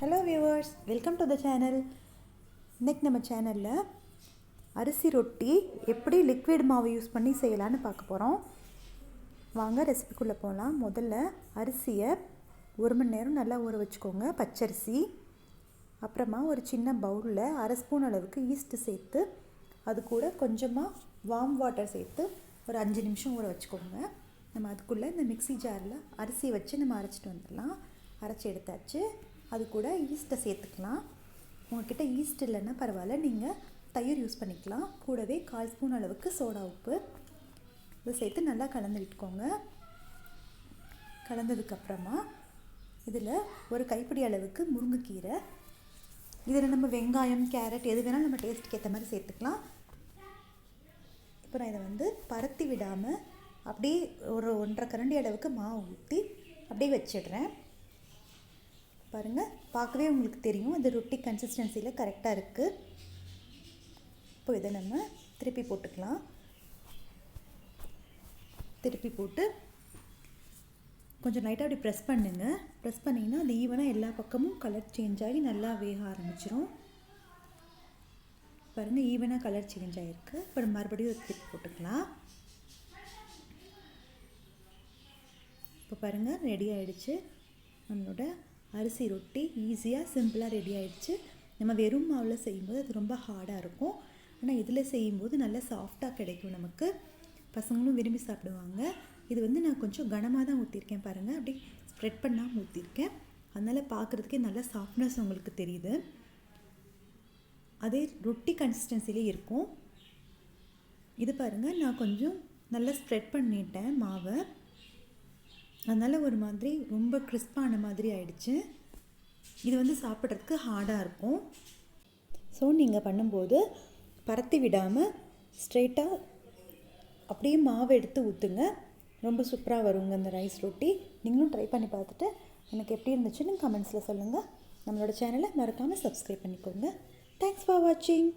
Hello viewers, welcome to the channel. இன்றைக்கி நம்ம சேனலில் அரிசி ரொட்டி எப்படி லிக்விட் மாவு யூஸ் பண்ணி செய்யலான்னு பார்க்க போகிறோம். வாங்க ரெசிபிக்குள்ளே போகலாம். முதல்ல அரிசியை 1 மணி நேரம் நல்லா ஊற வச்சுக்கோங்க, பச்சரிசி. அப்புறமா ஒரு சின்ன பவுலில் 1/2 ஸ்பூன் அளவுக்கு ஈஸ்ட்டு சேர்த்து அது கூட கொஞ்சமாக வார்ம் வாட்டர் சேர்த்து ஒரு 5 நிமிஷம் ஊற வச்சுக்கோங்க. நம்ம அதுக்குள்ளே இந்த மிக்ஸி ஜாரில் அரிசி வச்சு நம்ம அரைச்சிட்டு வந்துடலாம். அரைச்சி எடுத்தாச்சு. அது கூட ஈஸ்ட்டை சேர்த்துக்கலாம். உங்கள்கிட்ட ஈஸ்ட் இல்லைன்னா பரவாயில்ல, நீங்கள் தயிர் யூஸ் பண்ணிக்கலாம். கூடவே 1/4 ஸ்பூன் அளவுக்கு சோடா உப்பு இதை சேர்த்து நல்லா கலந்து விட்டுக்கோங்க. கலந்ததுக்கப்புறமா இதில் ஒரு கைப்பிடி அளவுக்கு முருங்கைக்கீரை, இதில் நம்ம வெங்காயம், கேரட் எது வேணாலும் நம்ம டேஸ்ட்டுக்கு ஏற்ற மாதிரி சேர்த்துக்கலாம். இப்போ நான் இதை பரத்தி விடாமல் அப்படியே ஒரு 1.5 கரண்டி அளவுக்கு மாவு ஊற்றி அப்படியே வச்சிடுறேன். பாருங்கள், பார்க்கவே உங்களுக்கு தெரியும் அது ரொட்டி கன்சிஸ்டன்சியில் கரெக்டாக இருக்குது. இப்போ இதை நம்ம திருப்பி போட்டுக்கலாம். திருப்பி போட்டு கொஞ்சம் லைட்டாக அப்படி ப்ரெஸ் பண்ணுங்கள். ப்ரெஸ் பண்ணிங்கன்னா அது ஈவனாக எல்லா பக்கமும் கலர் சேஞ்ச் ஆகி நல்லா வேக ஆரம்பிச்சிடும். பாருங்கள், ஈவனாக கலர் சேஞ்ச் ஆகிருக்கு. இப்போ மறுபடியும் ஒரு திருப்பி போட்டுக்கலாம். இப்போ பாருங்கள், ரெடி ஆகிடுச்சு. நம்மளோட அரிசி ரொட்டி ஈஸியாக சிம்பிளாக ரெடி ஆகிடுச்சு. நம்ம வெறும் மாவில் செய்யும்போது அது ரொம்ப ஹார்டாக இருக்கும். ஆனால் இதில் செய்யும்போது நல்லா சாஃப்டாக கிடைக்கும். நமக்கு பசங்களும் விரும்பி சாப்பிடுவாங்க. இது நான் கொஞ்சம் கனமாக தான் ஊற்றிருக்கேன். பாருங்கள், அப்படி ஸ்ப்ரெட் பண்ணாமல் ஊற்றிருக்கேன். அதனால் பார்க்குறதுக்கே நல்லா சாஃப்ட்னஸ் உங்களுக்கு தெரியுது. அதே ரொட்டி கன்சிஸ்டன்சிலே இருக்கும். இது பாருங்கள், நான் கொஞ்சம் நல்லா ஸ்ப்ரெட் பண்ணிட்டேன் மாவை. அதனால் ஒரு மாதிரி ரொம்ப கிறிஸ்பான மாதிரி ஆயிடுச்சு. இது சாப்பிட்றதுக்கு ஹார்டாக இருக்கும். ஸோ நீங்கள் பண்ணும்போது பரத்தி விடாமல் ஸ்ட்ரெயிட்டாக அப்படியே மாவு எடுத்து ஊற்றுங்க. ரொம்ப சூப்பராக வருங்க இந்த ரைஸ் ரொட்டி. நீங்களும் ட்ரை பண்ணி பார்த்துட்டு எனக்கு எப்படி இருந்துச்சுன்னு கமெண்ட்ஸில் சொல்லுங்கள். நம்மளோட சேனலை மறக்காமல் சப்ஸ்கிரைப் பண்ணிக்கோங்க. தேங்க்ஸ் ஃபார் வாட்சிங்.